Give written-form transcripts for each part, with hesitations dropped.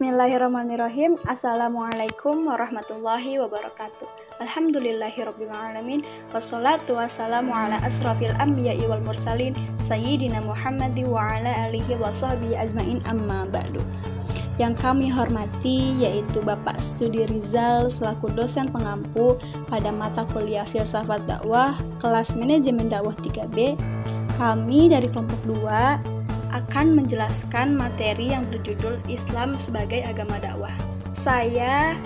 Bismillahirrahmanirrahim. Assalamualaikum warahmatullahi wabarakatuh. Alhamdulillahirrabbilalamin. Wassalatu wassalamu ala asrafil anbiya'i wal mursalin Sayyidina Muhammadi wa ala alihi wa sahbihi ajmain, amma ba'du. Yang kami hormati yaitu Bapak Studi Rizal selaku dosen pengampu pada mata kuliah Filsafat Dakwah kelas Manajemen Dakwah 3B. Kami dari kelompok 2 akan menjelaskan materi yang berjudul Islam sebagai Agama Dakwah. Saya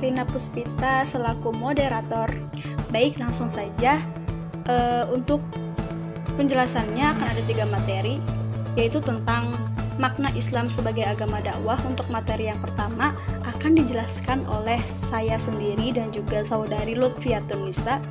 Rina Puspita selaku moderator. Baik, langsung saja. Untuk penjelasannya akan ada 3 materi, yaitu tentang makna Islam sebagai agama dakwah. Untuk materi yang pertama akan dijelaskan oleh saya sendiri dan juga saudari Lutfiatun Nisa.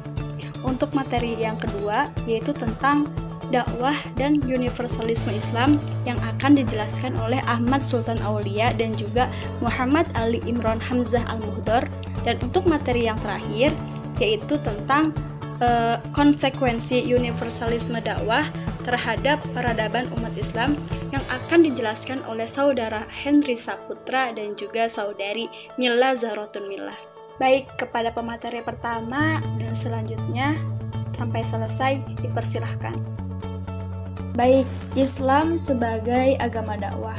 Untuk materi yang kedua yaitu tentang dakwah dan universalisme Islam yang akan dijelaskan oleh Ahmad Sultan Aulia dan juga Muhammad Ali Imron Hamzah Al-Muhdor. Dan untuk materi yang terakhir yaitu tentang konsekuensi universalisme dakwah terhadap peradaban umat Islam yang akan dijelaskan oleh saudara Henry Saputra dan juga saudari Mila Zahratun Mila. Baik, kepada pemateri pertama dan selanjutnya sampai selesai dipersilahkan. Baik, Islam sebagai agama dakwah.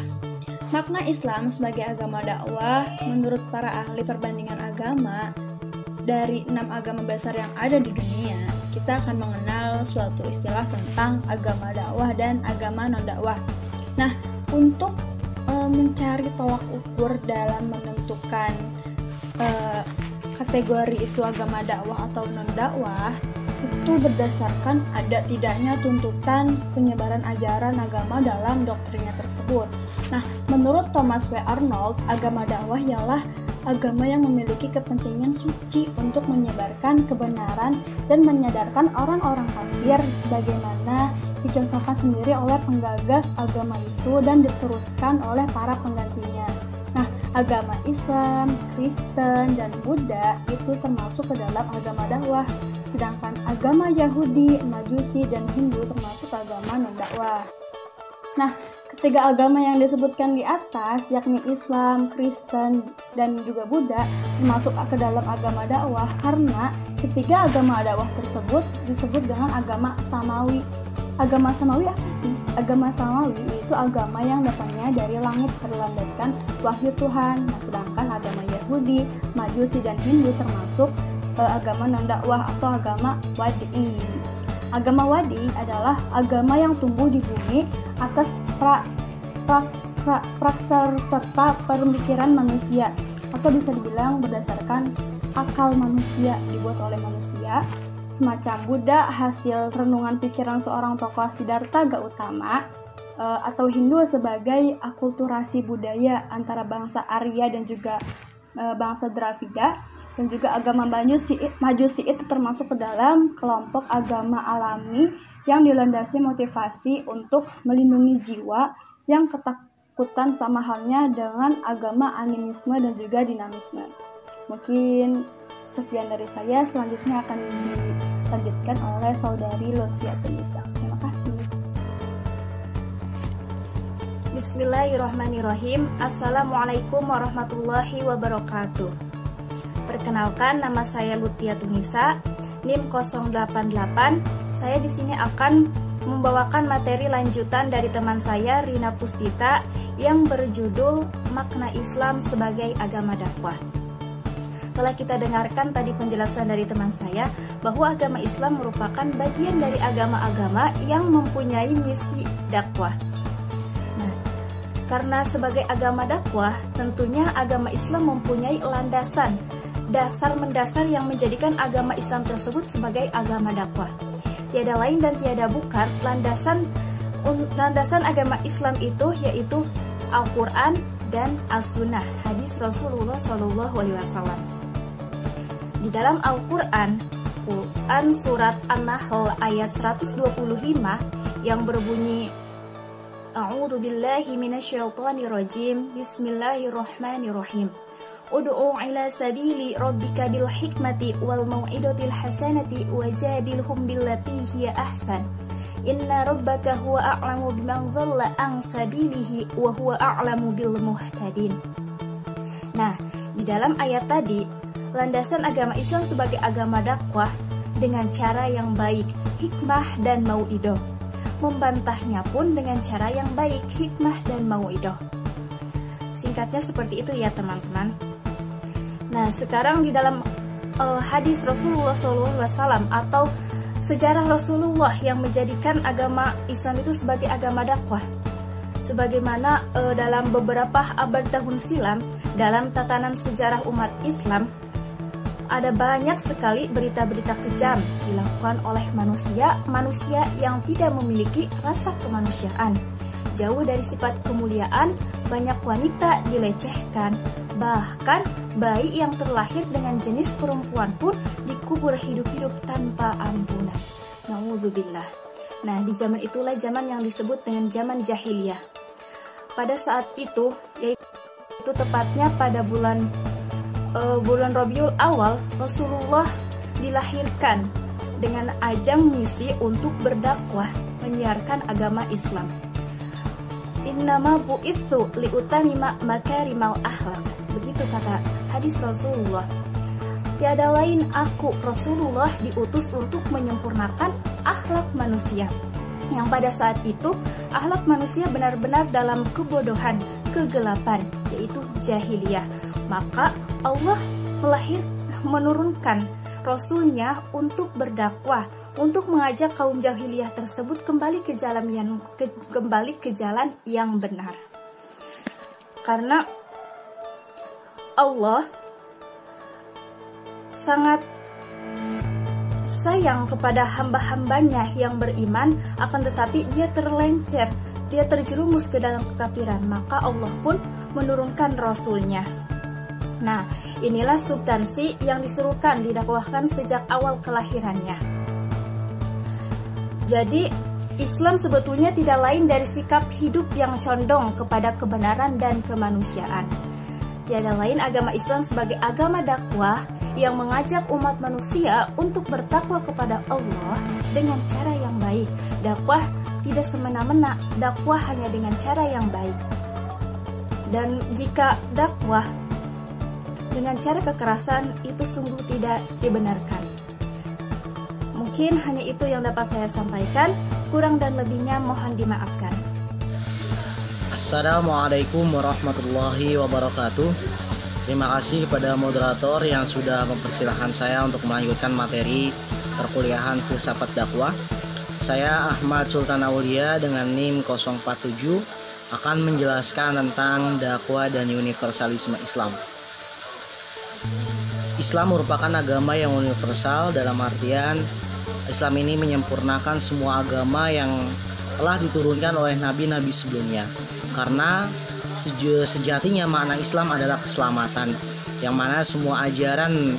Makna Islam sebagai agama dakwah menurut para ahli perbandingan agama dari 6 agama besar yang ada di dunia, kita akan mengenal suatu istilah tentang agama dakwah dan agama non-dakwah. Nah, untuk mencari tolak ukur dalam menentukan kategori itu agama dakwah atau non-dakwah, itu berdasarkan ada tidaknya tuntutan penyebaran ajaran agama dalam doktrinnya tersebut. Nah, menurut Thomas W. Arnold, agama dakwah ialah agama yang memiliki kepentingan suci untuk menyebarkan kebenaran dan menyadarkan orang-orang kafir sebagaimana dicontohkan sendiri oleh penggagas agama itu dan diteruskan oleh para penggantinya. Nah, agama Islam, Kristen, dan Buddha itu termasuk ke dalam agama dakwah. Sedangkan agama Yahudi, Majusi, dan Hindu termasuk agama non-dakwah. Nah, ketiga agama yang disebutkan di atas, yakni Islam, Kristen, dan juga Buddha, termasuk ke dalam agama dakwah karena ketiga agama dakwah tersebut disebut dengan agama samawi. Agama samawi apa sih? Agama samawi itu agama yang datangnya dari langit berlandaskan wahyu Tuhan. Nah, sedangkan agama Yahudi, Majusi, dan Hindu termasuk agama non-dakwah atau agama Wadi. Agama Wadi adalah agama yang tumbuh di bumi atas praksar serta pemikiran manusia, atau bisa dibilang berdasarkan akal manusia, dibuat oleh manusia. Semacam Buddha hasil renungan pikiran seorang tokoh Siddhartha Gautama, atau Hindu sebagai akulturasi budaya antara bangsa Arya dan juga bangsa Dravida. Dan juga agama Majusi itu termasuk ke dalam kelompok agama alami yang dilandasi motivasi untuk melindungi jiwa yang ketakutan, sama halnya dengan agama animisme dan juga dinamisme. Mungkin sekian dari saya, selanjutnya akan dilanjutkan oleh saudari Lutfiatun Nisa. Terima kasih. Bismillahirrahmanirrahim. Assalamualaikum warahmatullahi wabarakatuh. Perkenalkan, nama saya Lutfiatun Nisa, NIM 088. Saya di sini akan membawakan materi lanjutan dari teman saya Rina Puspita yang berjudul Makna Islam sebagai Agama Dakwah. Setelah kita dengarkan tadi penjelasan dari teman saya bahwa agama Islam merupakan bagian dari agama-agama yang mempunyai misi dakwah. Nah, karena sebagai agama dakwah, tentunya agama Islam mempunyai landasan dasar mendasar yang menjadikan agama Islam tersebut sebagai agama dakwah. Tiada lain dan tiada bukan landasan agama Islam itu yaitu Al-Quran dan As-Sunnah, hadis Rasulullah SAW. Di dalam Al-Quran surat An-Nahl ayat 125 yang berbunyi A'udzu billahi minasyaitonir rajim. Bismillahirrahmanirrahim. Ud'u ila sabili rabbika bil hikmati wal mau'idatil hasanati wajadilhum billati hiya ahsan. Inna rabbaka huwa a'lamu biman dhalla an sabilihi wa huwa a'lamu bil muhtadin. Nah, di dalam ayat tadi, landasan agama Islam sebagai agama dakwah dengan cara yang baik, hikmah dan mau'idoh. Membantahnya pun dengan cara yang baik, hikmah dan mau'idoh. Singkatnya seperti itu ya teman-teman. Nah, sekarang di dalam hadis Rasulullah SAW atau sejarah Rasulullah yang menjadikan agama Islam itu sebagai agama dakwah. Sebagaimana dalam beberapa abad tahun silam, dalam tatanan sejarah umat Islam, ada banyak sekali berita-berita kejam dilakukan oleh manusia yang tidak memiliki rasa kemanusiaan. Jauh dari sifat kemuliaan, banyak wanita dilecehkan, bahkan bayi yang terlahir dengan jenis perempuan pun dikubur hidup-hidup tanpa ampunan. Na'udzubillah. Nah, di zaman itulah zaman yang disebut dengan zaman jahiliyah. Pada saat itu, yaitu tepatnya pada bulan Rabiul Awal, Rasulullah dilahirkan dengan ajang misi untuk berdakwah, menyiarkan agama Islam. Innama bu'itsu liutamima makarimal akhlak. Begitu kata hadis Rasulullah. Tiada lain aku, Rasulullah, diutus untuk menyempurnakan akhlak manusia. Yang pada saat itu, akhlak manusia benar-benar dalam kebodohan, kegelapan, yaitu jahiliyah. Maka Allah menurunkan Rasulnya untuk berdakwah, untuk mengajak kaum jahiliyah tersebut kembali ke jalan yang benar. Karena Allah sangat sayang kepada hamba-hambanya yang beriman, akan tetapi dia terlencet, dia terjerumus ke dalam kekafiran, maka Allah pun menurunkan Rasulnya. Nah, inilah substansi yang diserukan, didakwahkan sejak awal kelahirannya. Jadi, Islam sebetulnya tidak lain dari sikap hidup yang condong kepada kebenaran dan kemanusiaan. Tiada lain agama Islam sebagai agama dakwah yang mengajak umat manusia untuk bertakwa kepada Allah dengan cara yang baik. Dakwah tidak semena-mena, dakwah hanya dengan cara yang baik. Dan jika dakwah dengan cara kekerasan, itu sungguh tidak dibenarkan. Mungkin hanya itu yang dapat saya sampaikan, kurang dan lebihnya mohon dimaafkan. Assalamualaikum warahmatullahi wabarakatuh. Terima kasih kepada moderator yang sudah mempersilahkan saya untuk melanjutkan materi perkuliahan filsafat dakwah. Saya Ahmad Sultan Aulia dengan NIM 047 akan menjelaskan tentang dakwah dan universalisme Islam. Islam merupakan agama yang universal, dalam artian Islam ini menyempurnakan semua agama yang telah diturunkan oleh nabi-nabi sebelumnya. Karena sejatinya makna Islam adalah keselamatan, yang mana semua ajaran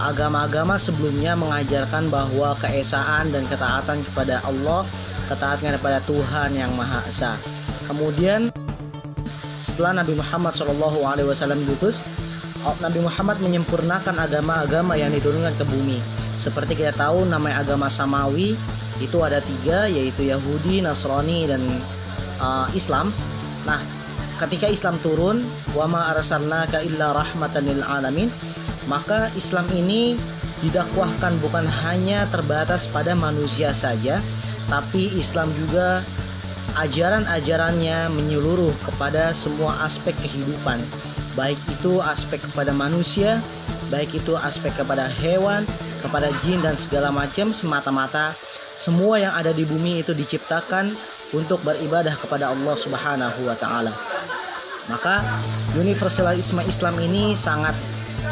agama-agama sebelumnya mengajarkan bahwa keesaan dan ketaatan kepada Allah, ketaatan kepada Tuhan yang Maha Esa. Kemudian setelah Nabi Muhammad SAW diutus, Nabi Muhammad menyempurnakan agama-agama yang diturunkan ke bumi. Seperti kita tahu, namanya agama Samawi itu ada 3, yaitu Yahudi, Nasrani, dan Islam. Nah, ketika Islam turun, wa ma arsalnaka illa rahmatan lil alamin, maka Islam ini didakwahkan bukan hanya terbatas pada manusia saja, tapi Islam juga ajaran-ajarannya menyeluruh kepada semua aspek kehidupan, baik itu aspek kepada manusia, baik itu aspek kepada hewan, kepada jin dan segala macam. Semata-mata semua yang ada di bumi itu diciptakan untuk beribadah kepada Allah Subhanahu wa taala. Maka universalisme Islam ini sangat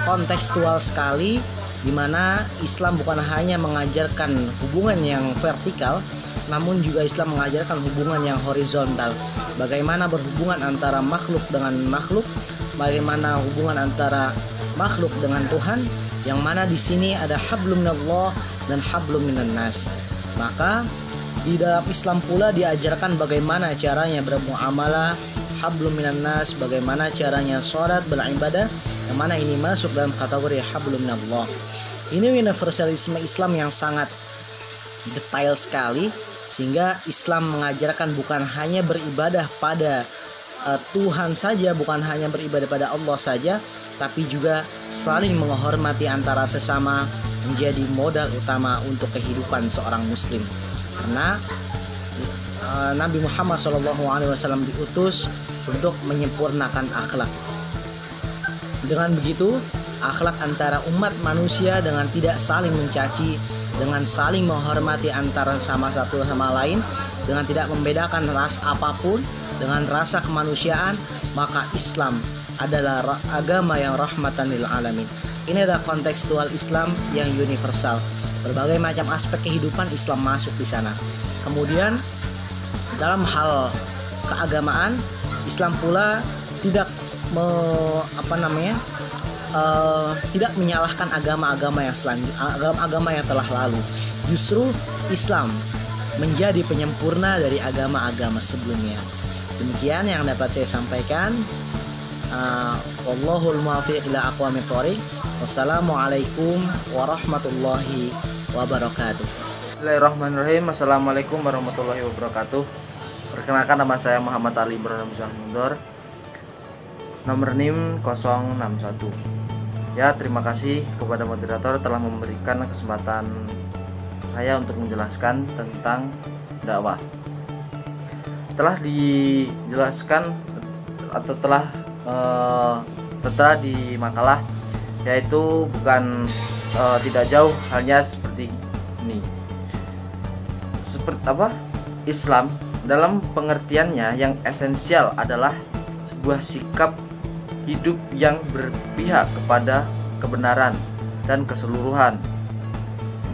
kontekstual sekali, di mana Islam bukan hanya mengajarkan hubungan yang vertikal, namun juga Islam mengajarkan hubungan yang horizontal. Bagaimana berhubungan antara makhluk dengan makhluk, bagaimana hubungan antara makhluk dengan Tuhan, yang mana di sini ada hablum minallah dan hablum minan nas. Maka di dalam Islam pula diajarkan bagaimana caranya bermuamalah, hablum minan nas, bagaimana caranya sholat, beribadah, yang mana ini masuk dalam kategori hablum minallah. Ini universalisme Islam yang sangat detail sekali, sehingga Islam mengajarkan bukan hanya beribadah pada Tuhan saja, bukan hanya beribadah pada Allah saja, tapi juga saling menghormati antara sesama menjadi modal utama untuk kehidupan seorang muslim. Karena Nabi Muhammad SAW diutus untuk menyempurnakan akhlak. Dengan begitu, akhlak antara umat manusia dengan tidak saling mencaci, dengan saling menghormati antara sama satu sama lain, dengan tidak membedakan ras apapun, dengan rasa kemanusiaan, maka Islam adalah agama yang rahmatan lil alamin. Ini adalah kontekstual Islam yang universal. Berbagai macam aspek kehidupan Islam masuk di sana. Kemudian dalam hal keagamaan, Islam pula tidak tidak menyalahkan agama-agama yang agama yang telah lalu. Justru Islam menjadi penyempurna dari agama-agama sebelumnya. Demikian yang dapat saya sampaikan. Wallahul muwaffiq ila aqwamit thoriq. Wassalamualaikum warahmatullahi wabarakatuh. Bismillahirrahmanirrahim. Assalamualaikum warahmatullahi wabarakatuh. Perkenalkan, nama saya Muhammad Ali Ibrahim Mundur, nomor NIM 061. Ya, terima kasih kepada moderator telah memberikan kesempatan saya untuk menjelaskan tentang dakwah. Telah dijelaskan atau telah tertera di makalah, yaitu bukan tidak jauh halnya seperti ini. Seperti apa? Islam dalam pengertiannya yang esensial adalah sebuah sikap hidup yang berpihak kepada kebenaran dan keseluruhan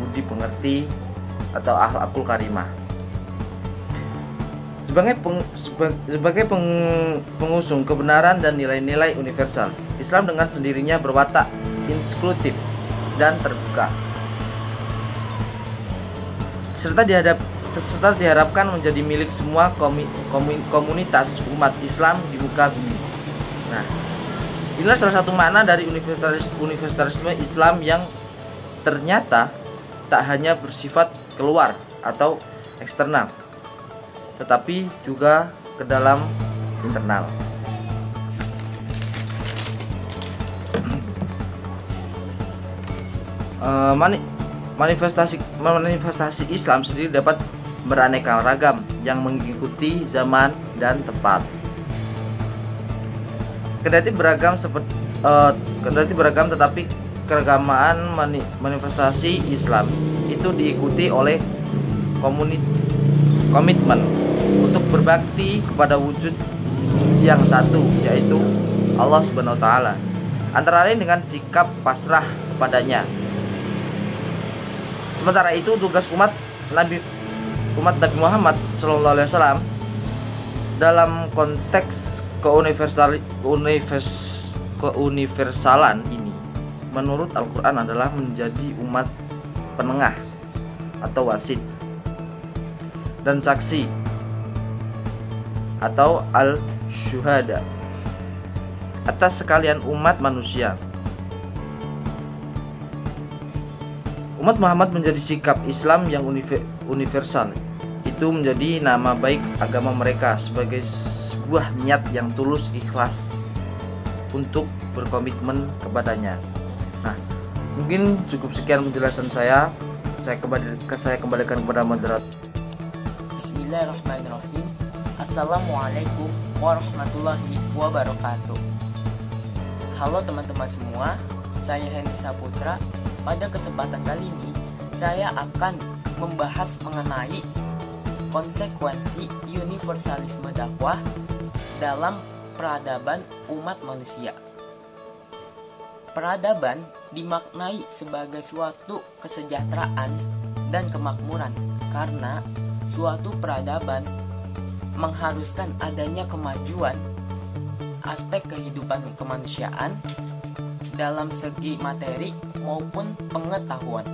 budi pengerti atau akhlakul karimah. Sebagai pengusung kebenaran dan nilai-nilai universal, Islam dengan sendirinya berwatak inklusif dan terbuka, serta diharapkan menjadi milik semua komunitas umat Islam di muka bumi. Nah, inilah salah satu makna dari universalisme Islam yang ternyata tak hanya bersifat keluar atau eksternal, tetapi juga ke dalam internal. Manifestasi Islam sendiri dapat beraneka ragam yang mengikuti zaman dan tempat. Kendati beragam tetapi keragaman manifestasi Islam itu diikuti oleh komitmen untuk berbakti kepada wujud yang satu, yaitu Allah Subhanahu wa taala, antara lain dengan sikap pasrah kepadanya. Sementara itu, tugas umat Nabi Muhammad SAW dalam konteks keuniversalan ini menurut Al-Quran adalah menjadi umat penengah atau wasit dan saksi atau al-syuhada atas sekalian umat manusia. Umat Muhammad menjadi sikap Islam yang universal. Itu menjadi nama baik agama mereka sebagai sebuah niat yang tulus ikhlas untuk berkomitmen kepadanya. Nah, mungkin cukup sekian penjelasan saya. Saya kembalikan kepada moderator. Bismillahirrahmanirrahim. Assalamualaikum warahmatullahi wabarakatuh. Halo teman-teman semua, saya Henry Saputra. Pada kesempatan kali ini, saya akan membahas mengenai konsekuensi universalisme dakwah dalam peradaban umat manusia. Peradaban dimaknai sebagai suatu kesejahteraan dan kemakmuran karena suatu peradaban mengharuskan adanya kemajuan aspek kehidupan kemanusiaan dalam segi materi maupun pengetahuan.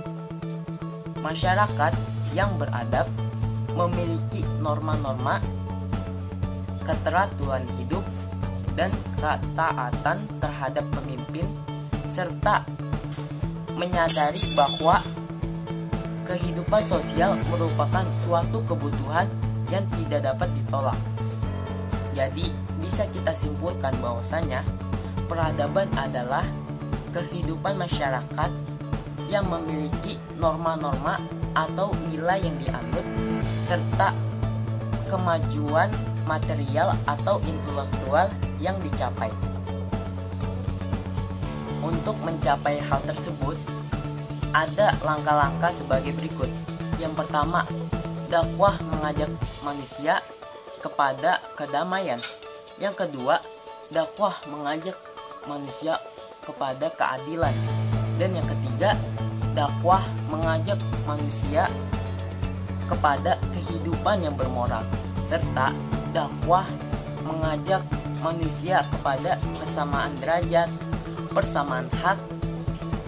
Masyarakat yang beradab memiliki norma-norma, keteraturan hidup, dan ketaatan terhadap pemimpin, serta menyadari bahwa kehidupan sosial merupakan suatu kebutuhan yang tidak dapat ditolak. Jadi, bisa kita simpulkan bahwasanya peradaban adalah kehidupan masyarakat yang memiliki norma-norma atau nilai yang dianut serta kemajuan material atau intelektual yang dicapai. Untuk mencapai hal tersebut, ada langkah-langkah sebagai berikut. Yang pertama, dakwah mengajak manusia kepada kedamaian. Yang kedua, dakwah mengajak manusia kepada keadilan. Dan yang ketiga, dakwah mengajak manusia kepada kehidupan yang bermoral, serta dakwah mengajak manusia kepada kesamaan derajat, persamaan hak,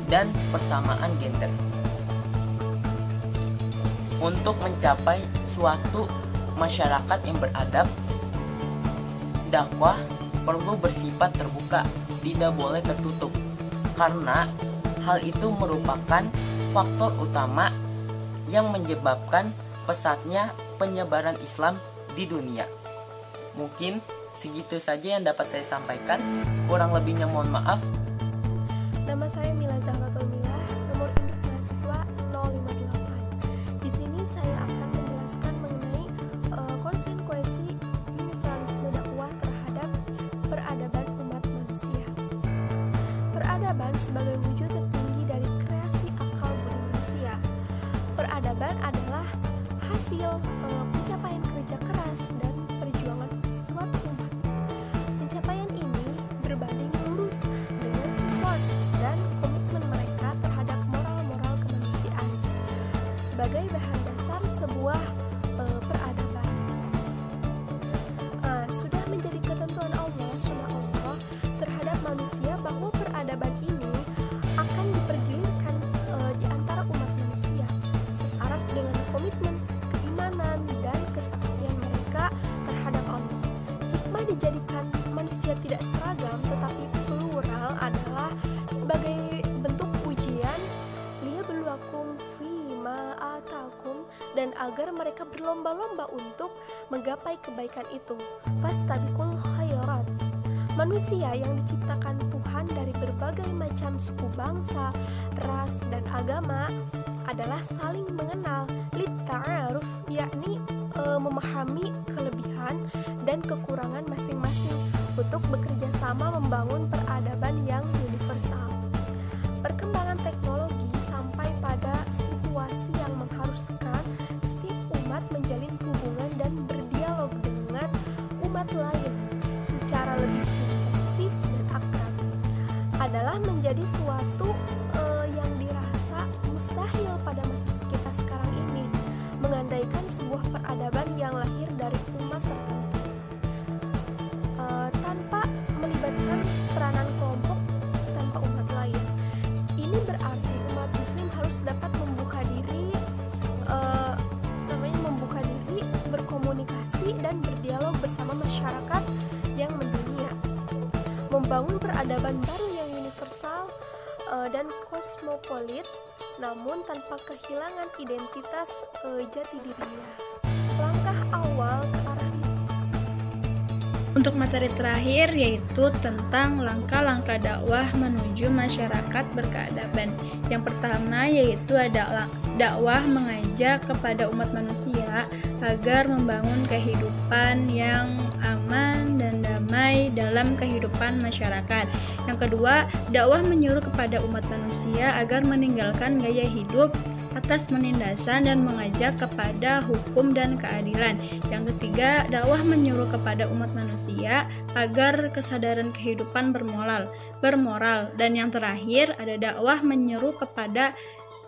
dan persamaan gender. Untuk mencapai suatu masyarakat yang beradab, dakwah perlu bersifat terbuka, tidak boleh tertutup, karena hal itu merupakan faktor utama yang menyebabkan pesatnya penyebaran Islam di dunia. Mungkin segitu saja yang dapat saya sampaikan, kurang lebihnya mohon maaf. Nama saya Mila Zahratul Milah, nomor induk mahasiswa 058. Di sini saya akan menjelaskan mengenai konsekuensi universalisme dakwah terhadap peradaban umat manusia. Peradaban sebagai wujud tertinggi dari kreasi akal budi manusia. Peradaban adalah hasil pencapaian kerja keras dan perjuangan suatu umat. Pencapaian ini berbanding lurus dengan effort dan komitmen mereka terhadap moral-moral kemanusiaan sebagai bahan dasar sebuah peradaban. Sudah menjadi ketentuan Allah, sunnah Allah terhadap manusia bahwa peradaban ini akan dipergilirkan di antara umat manusia searah dengan komitmen, keimanan, dan kesaksian mereka terhadap Allah. Hikmah dijadikan manusia tidak seragam tetapi plural adalah sebagai bentuk ujian liyabluwakum fima atakum, dan agar mereka berlomba-lomba untuk menggapai kebaikan itu. Fastabiqul khairat. Manusia yang diciptakan Tuhan dari berbagai macam suku bangsa, ras, dan agama adalah saling mengenal, litta'aruf, yakni memahami kelebihan dan kekurangan masing-masing untuk bekerja sama membangun peradaban yang universal. Perkembangan teknologi sampai pada situasi yang mengharuskan setiap umat menjalin hubungan dan berdialog dengan umat lain secara lebih intensif dan akrab adalah menjadi suatu yang dirasa mustahil pada masa kita sekarang ini, mengandaikan sebuah peradaban yang lahir dari umat tertentu tanpa melibatkan peranan kelompok tanpa umat lain. Ini berarti umat muslim harus dapat membuka diri, berkomunikasi dan berdialog bersama masyarakat yang mendunia, membangun peradaban baru yang universal dan kosmopolit, namun tanpa kehilangan identitas jati dirinya. Langkah awal ke arah itu. Untuk materi terakhir yaitu tentang langkah-langkah dakwah menuju masyarakat berkeadaban. Yang pertama yaitu adalah dakwah mengajak kepada umat manusia agar membangun kehidupan yang aman dan damai dalam kehidupan masyarakat. Yang kedua, dakwah menyuruh kepada umat manusia agar meninggalkan gaya hidup atas penindasan dan mengajak kepada hukum dan keadilan. Yang ketiga, dakwah menyuruh kepada umat manusia agar kesadaran kehidupan bermoral. Dan yang terakhir, ada dakwah menyeru kepada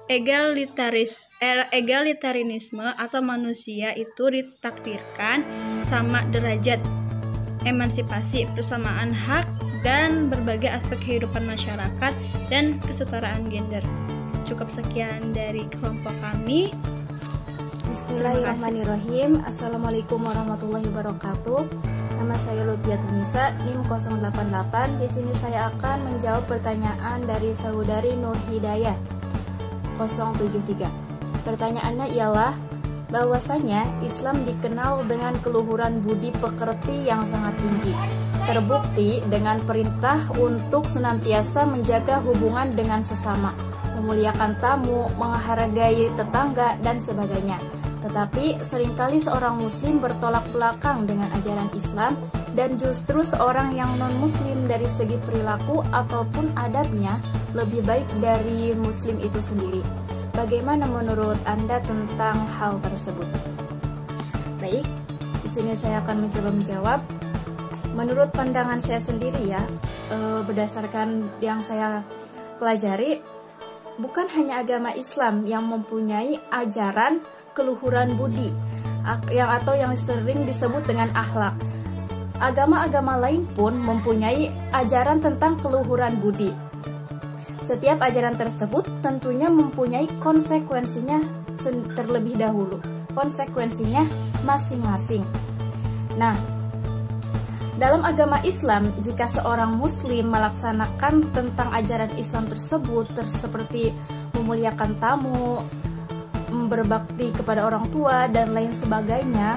egalitarisme atau manusia itu ditakdirkan sama derajat, emansipasi, persamaan hak, dan berbagai aspek kehidupan masyarakat dan kesetaraan gender. Cukup sekian dari kelompok kami. Bismillahirrahmanirrahim. Assalamualaikum warahmatullahi wabarakatuh. Nama saya Lutfiah Tunisa, NIM 088. Di sini saya akan menjawab pertanyaan dari saudari Nur Hidayah 073. Pertanyaannya ialah, bahwasanya Islam dikenal dengan keluhuran budi pekerti yang sangat tinggi. Terbukti dengan perintah untuk senantiasa menjaga hubungan dengan sesama, memuliakan tamu, menghargai tetangga, dan sebagainya. Tetapi seringkali seorang muslim bertolak belakang dengan ajaran Islam, dan justru seorang yang non-muslim dari segi perilaku ataupun adabnya lebih baik dari muslim itu sendiri. Bagaimana menurut Anda tentang hal tersebut? Baik, di sini saya akan mencoba menjawab. Menurut pandangan saya sendiri ya, berdasarkan yang saya pelajari, bukan hanya agama Islam yang mempunyai ajaran keluhuran budi atau yang sering disebut dengan akhlak. Agama-agama lain pun mempunyai ajaran tentang keluhuran budi. Setiap ajaran tersebut tentunya mempunyai konsekuensinya terlebih dahulu. Konsekuensinya masing-masing. Nah, dalam agama Islam, jika seorang muslim melaksanakan tentang ajaran Islam tersebut, seperti memuliakan tamu, berbakti kepada orang tua, dan lain sebagainya,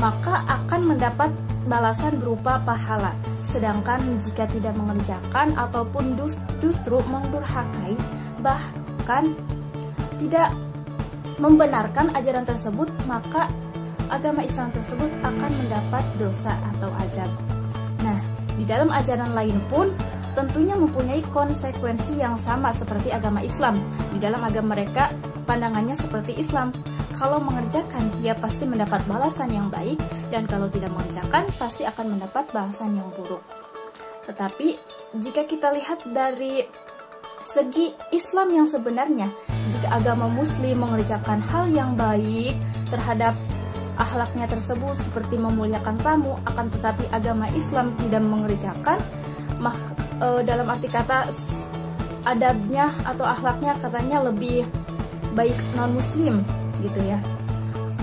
maka akan mendapat balasan berupa pahala. Sedangkan jika tidak mengerjakan ataupun justru mendurhakai, bahkan tidak membenarkan ajaran tersebut, maka agama Islam tersebut akan mendapat dosa atau azab. Nah, di dalam ajaran lain pun tentunya mempunyai konsekuensi yang sama seperti agama Islam. Di dalam agama mereka pandangannya seperti Islam. Kalau mengerjakan, dia pasti mendapat balasan yang baik, dan kalau tidak mengerjakan, pasti akan mendapat balasan yang buruk. Tetapi jika kita lihat dari segi Islam yang sebenarnya, jika agama Muslim mengerjakan hal yang baik terhadap akhlaknya tersebut seperti memuliakan tamu, akan tetapi agama Islam tidak mengerjakan, dalam arti kata adabnya atau akhlaknya katanya lebih baik non-muslim gitu ya.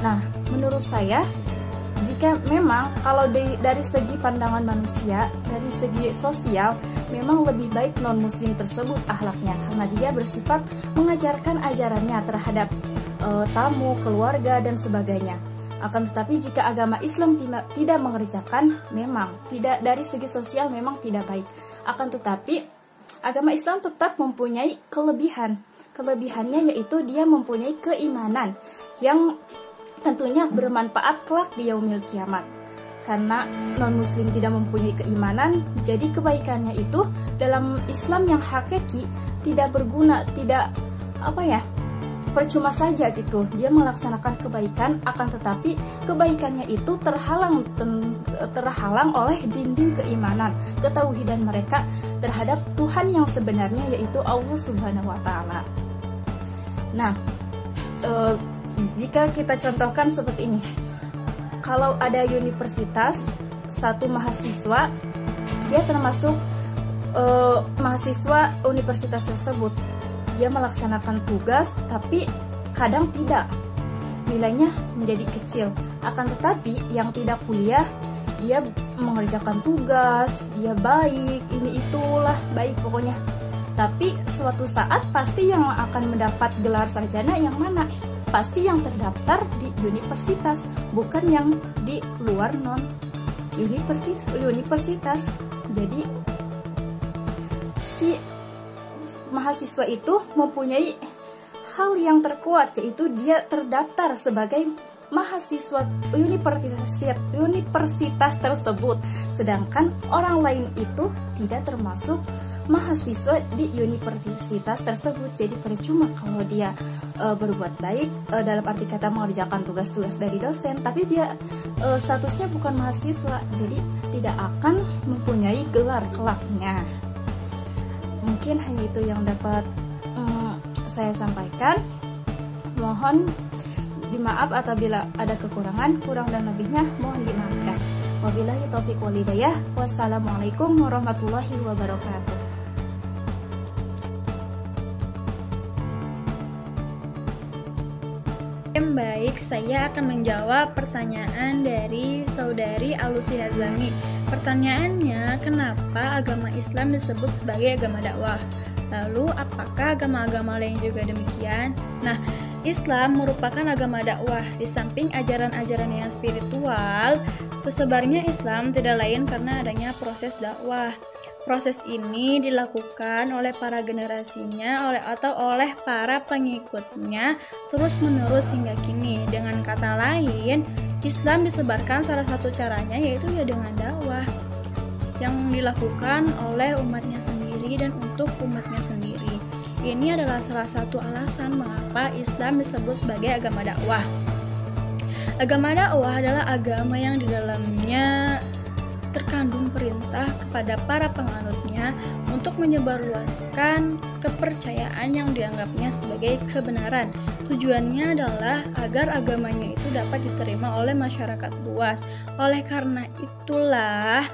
Nah, menurut saya, jika memang kalau dari segi pandangan manusia, dari segi sosial, memang lebih baik non-muslim tersebut akhlaknya, karena dia bersifat mengajarkan ajarannya terhadap tamu, keluarga, dan sebagainya. Akan tetapi jika agama Islam tidak mengerjakan, memang tidak, dari segi sosial memang tidak baik. Akan tetapi agama Islam tetap mempunyai kelebihan. Kelebihannya yaitu dia mempunyai keimanan yang tentunya bermanfaat kelak di yaumil kiamat. Karena non-muslim tidak mempunyai keimanan, jadi kebaikannya itu dalam Islam yang hakiki tidak berguna, tidak percuma saja gitu. Dia melaksanakan kebaikan, akan tetapi kebaikannya itu terhalang oleh dinding keimanan, ketauhidan mereka terhadap Tuhan yang sebenarnya, yaitu Allah Subhanahu wa Ta'ala. Nah, jika kita contohkan seperti ini, kalau ada universitas, satu mahasiswa, dia termasuk mahasiswa universitas tersebut, dia melaksanakan tugas, tapi kadang tidak, nilainya menjadi kecil. Akan tetapi yang tidak kuliah, dia mengerjakan tugas, dia baik, ini itulah baik pokoknya. Tapi suatu saat pasti yang akan mendapat gelar sarjana yang mana? Pasti yang terdaftar di universitas, bukan yang di luar non-universitas. Jadi si mahasiswa itu mempunyai hal yang terkuat, yaitu dia terdaftar sebagai mahasiswa universitas tersebut, sedangkan orang lain itu tidak termasuk mahasiswa di universitas tersebut. Jadi percuma kalau dia berbuat baik, dalam arti kata mengerjakan tugas-tugas dari dosen, tapi dia statusnya bukan mahasiswa, jadi tidak akan mempunyai gelar kelaknya. Mungkin hanya itu yang dapat saya sampaikan. Mohon dimaaf apabila ada kekurangan, kurang dan lebihnya mohon dimaafkan. Wabillahi taufiq wal hidayah. Wassalamualaikum warahmatullahi wabarakatuh. Baik, saya akan menjawab pertanyaan dari saudari Alusi Hazami. Pertanyaannya, kenapa agama Islam disebut sebagai agama dakwah? Lalu, apakah agama-agama lain juga demikian? Nah, Islam merupakan agama dakwah. Di samping ajaran-ajaran yang spiritual, tersebarnya Islam tidak lain karena adanya proses dakwah. Proses ini dilakukan oleh para generasinya atau oleh para pengikutnya terus-menerus hingga kini. Dengan kata lain, Islam disebarkan salah satu caranya yaitu dengan dakwah yang dilakukan oleh umatnya sendiri dan untuk umatnya sendiri. Ini adalah salah satu alasan mengapa Islam disebut sebagai agama dakwah. Agama dakwah adalah agama yang di dalamnya terkandung perintah kepada para penganutnya untuk menyebarluaskan kepercayaan yang dianggapnya sebagai kebenaran. Tujuannya adalah agar agamanya itu dapat diterima oleh masyarakat luas. Oleh karena itulah,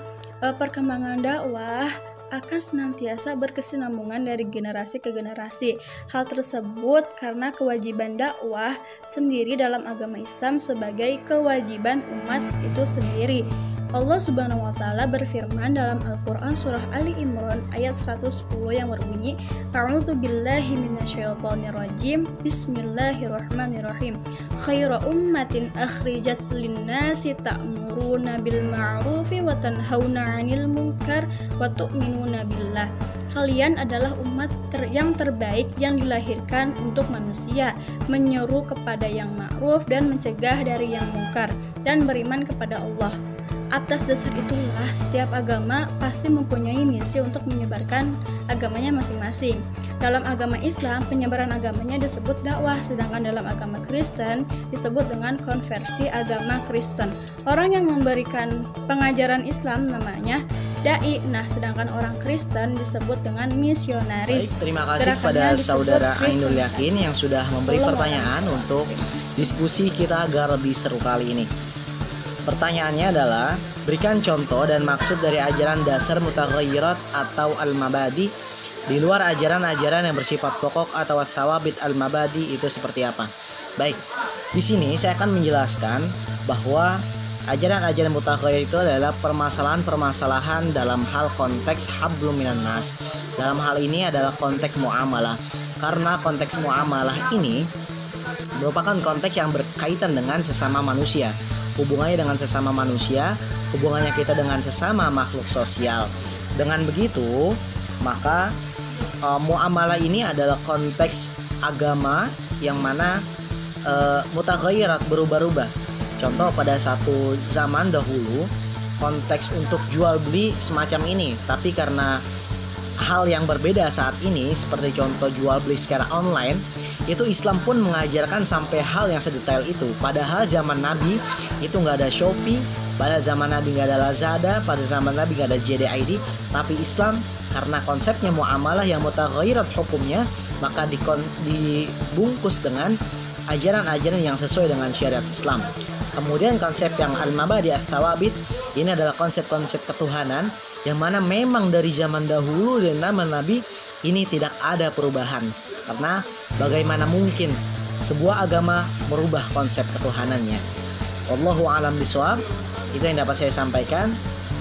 perkembangan dakwah akan senantiasa berkesinambungan dari generasi ke generasi. Hal tersebut karena kewajiban dakwah sendiri dalam agama Islam sebagai kewajiban umat itu sendiri. Allah Subhanahu wa taala berfirman dalam Al-Qur'an surah Ali Imran ayat 110 yang berbunyi, A'udzu billahi minasyaitonir rajim. Bismillahirrahmanirrahim. Khairu ummatin akhrijat lin-nasi ta'muruna bil ma'rufi wa tanhauna 'anil munkar wa tu'minuna billah. Kalian adalah umat yang terbaik yang dilahirkan untuk manusia, menyeru kepada yang ma'ruf dan mencegah dari yang mungkar, dan beriman kepada Allah. Atas dasar itulah setiap agama pasti mempunyai misi untuk menyebarkan agamanya masing-masing. Dalam agama Islam, penyebaran agamanya disebut dakwah, sedangkan dalam agama Kristen disebut dengan konversi agama Kristen. Orang yang memberikan pengajaran Islam namanya dai. Nah, sedangkan orang Kristen disebut dengan misionaris. Baik, terima kasih kepada saudara Ainul Yakin yang sudah memberi pertanyaan untuk diskusi kita agar lebih seru kali ini. Pertanyaannya adalah, berikan contoh dan maksud dari ajaran dasar mutaghayyirat atau al-mabadi di luar ajaran-ajaran yang bersifat pokok atau thawabit al-mabadi itu seperti apa? Baik, di sini saya akan menjelaskan bahwa ajaran-ajaran mutaghayyirat itu adalah permasalahan-permasalahan dalam hal konteks hablum minan nas. Dalam hal ini adalah konteks muamalah. Karena konteks muamalah ini merupakan konteks yang berkaitan dengan sesama manusia. Hubungannya dengan sesama manusia, hubungannya kita dengan sesama makhluk sosial. Dengan begitu, maka muamalah ini adalah konteks agama yang mana mutaghayyirat, berubah-ubah. Contoh, pada satu zaman dahulu konteks untuk jual beli semacam ini, tapi karena hal yang berbeda saat ini, seperti contoh jual beli secara online, itu Islam pun mengajarkan sampai hal yang sedetail itu. Padahal zaman Nabi itu nggak ada Shopee, pada zaman Nabi nggak ada Lazada, pada zaman Nabi nggak ada JDID. Tapi Islam karena konsepnya muamalah yang mutaghayyirat hukumnya, maka dibungkus dengan ajaran-ajaran yang sesuai dengan syariat Islam. Kemudian konsep yang al-mabadi ats-tsawabit ini adalah konsep-konsep ketuhanan yang mana memang dari zaman dahulu dan zaman Nabi ini tidak ada perubahan. Karena bagaimana mungkin sebuah agama merubah konsep ketuhanannya? Wallahu a'lam bishawab. Itu yang dapat saya sampaikan.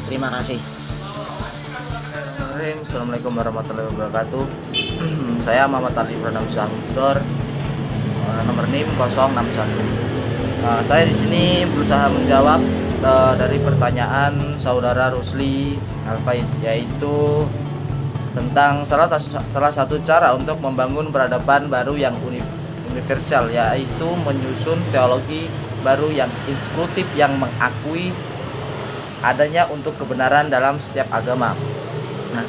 Terima kasih. Assalamualaikum warahmatullahi wabarakatuh. Saya Muhammad Ali Pranam Sahudor, nomor NIM 061. Saya di sini berusaha menjawab dari pertanyaan saudara Rusli Alfaid, yaitu tentang salah satu cara untuk membangun peradaban baru yang universal, yaitu menyusun teologi baru yang inklusif yang mengakui adanya untuk kebenaran dalam setiap agama. Nah,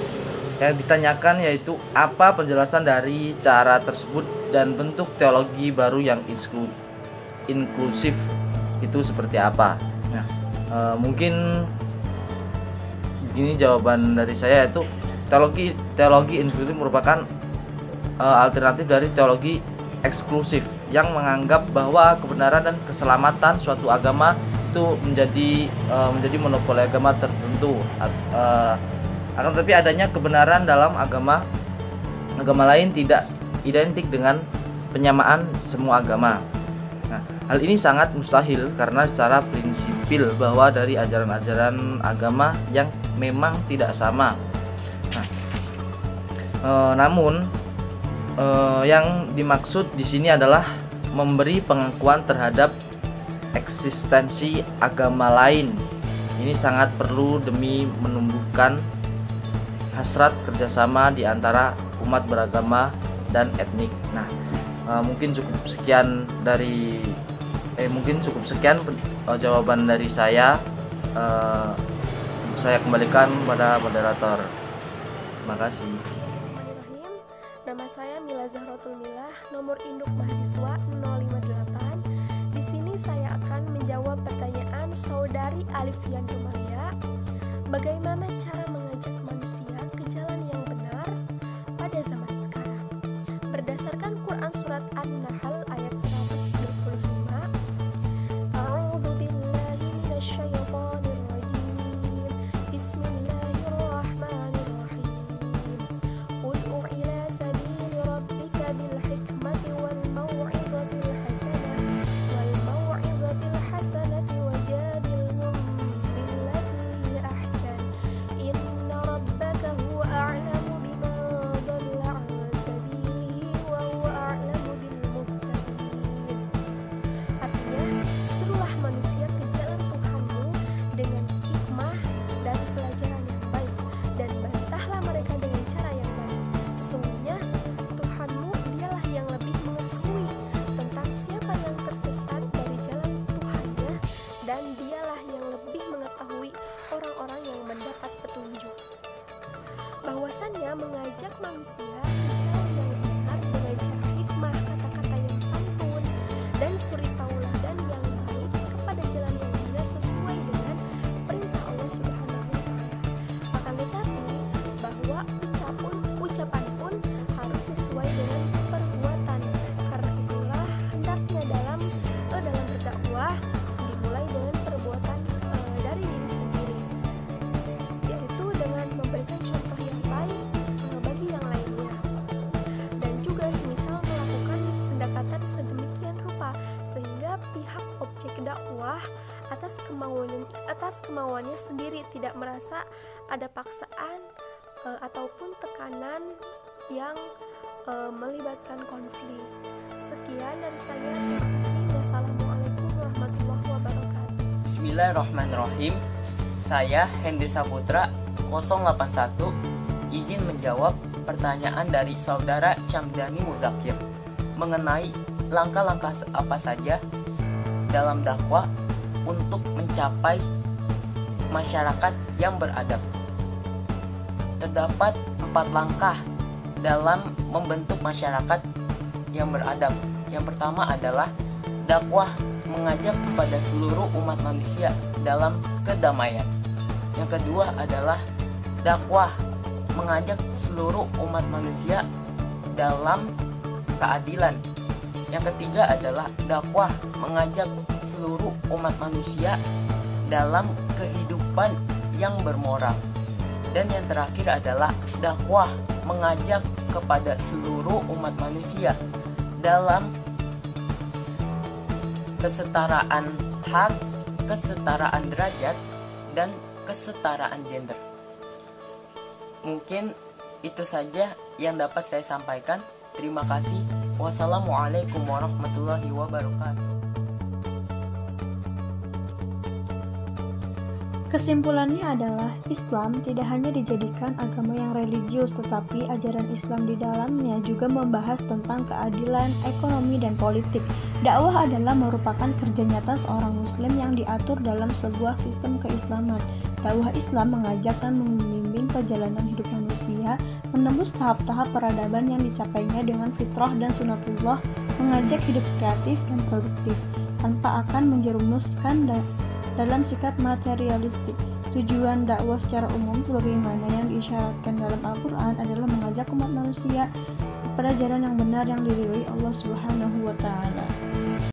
yang ditanyakan yaitu apa penjelasan dari cara tersebut dan bentuk teologi baru yang inklusif itu seperti apa? Nah, mungkin begini jawaban dari saya, yaitu teologi inklusif merupakan alternatif dari teologi eksklusif yang menganggap bahwa kebenaran dan keselamatan suatu agama itu menjadi monopoli agama tertentu. Akan tetapi adanya kebenaran dalam agama lain tidak identik dengan penyamaan semua agama. Nah, hal ini sangat mustahil karena secara prinsipil bahwa dari ajaran-ajaran agama yang memang tidak sama. Namun yang dimaksud di sini adalah memberi pengakuan terhadap eksistensi agama lain. Ini sangat perlu demi menumbuhkan hasrat kerjasama di antara umat beragama dan etnik. Nah, mungkin cukup sekian jawaban dari saya. Saya kembalikan pada moderator. Terima kasih. Bismillahirrahmanirrahim. Nama saya Mila Zahratul Milah, nomor induk mahasiswa 058. Di sini saya akan menjawab pertanyaan saudari Alifian Rumalia. Bagaimana cara mengajak manusia ke jalan yang benar pada zaman sekarang? Berdasarkan Quran surat An-Nahl ayat 125, A'udzu billahi minasyaitonir rajim. Bismillahirrahmanirrahim. Ud'u ila sabili rabbika bil hikmati wal mau'izatil hasanati wajadilhum billati hiya ahsan. Inna rabbaka huwa a'lamu biman dhalla 'an sabilihi wa huwa a'lamu bil muhtadin. Artinya, serulah manusia ke jalan Tuhanmu dengan hikmah dan pelajaran yang baik, dan bantahlah mereka dengan cara yang baik. Sesungguhnya Tuhanmu dialah yang lebih mengetahui tentang siapa yang tersesat dari jalan Tuhannya, dan dialah yang lebih mengetahui orang-orang yang mendapat petunjuk. Bahwasannya mengajak manusia ke jalan yang benar dengan cara hikmah, kata-kata yang santun, dan suri tauladan yang baik kepada jalan yang benar sesuai dengan perintah Allah Subhanahu wa Ta'ala. Akan tetapi bahwa ucapan pun harus sesuai dengan perbuatan. Karena itulah hendaknya dalam berdakwah dimulai dengan perbuatan dari diri sendiri, yaitu dengan memberikan contoh yang baik bagi yang lainnya, dan juga semisal melakukan pendekatan sedemikian rupa sehingga pihak objek dakwah atas kemauannya sendiri tidak merasa ada paksaan ataupun tekanan yang melibatkan konflik. Sekian dari saya, terima kasih. Wassalamualaikum warahmatullahi wabarakatuh. Bismillahirrahmanirrahim. Saya Hendy Saputra 081 izin menjawab pertanyaan dari saudara Camdani Muzakir mengenai langkah-langkah apa saja dalam dakwah untuk mencapai masyarakat yang beradab. Terdapat 4 langkah dalam membentuk masyarakat yang beradab. Yang pertama adalah dakwah mengajak kepada seluruh umat manusia dalam kedamaian. Yang kedua adalah dakwah mengajak seluruh umat manusia dalam keadilan. Yang ketiga adalah dakwah mengajak seluruh umat manusia dalam kehidupan yang bermoral. Dan yang terakhir adalah dakwah mengajak kepada seluruh umat manusia dalam kesetaraan hak, kesetaraan derajat, dan kesetaraan gender. Mungkin itu saja yang dapat saya sampaikan. Terima kasih. Wassalamualaikum warahmatullahi wabarakatuh. Kesimpulannya adalah Islam tidak hanya dijadikan agama yang religius, tetapi ajaran Islam di dalamnya juga membahas tentang keadilan, ekonomi, dan politik. Dakwah adalah merupakan kerja nyata seorang muslim yang diatur dalam sebuah sistem keislaman. Dakwah Islam mengajak dan membimbing perjalanan hidup manusia, menembus tahap-tahap peradaban yang dicapainya dengan fitrah dan sunatullah, mengajak hidup kreatif dan produktif, tanpa akan menjerumuskan dalam sikap materialistik. Tujuan dakwah secara umum sebagaimana yang diisyaratkan dalam Al-Quran adalah mengajak umat manusia kepada jalan yang benar yang diridhoi Allah Subhanahu wa Ta'ala.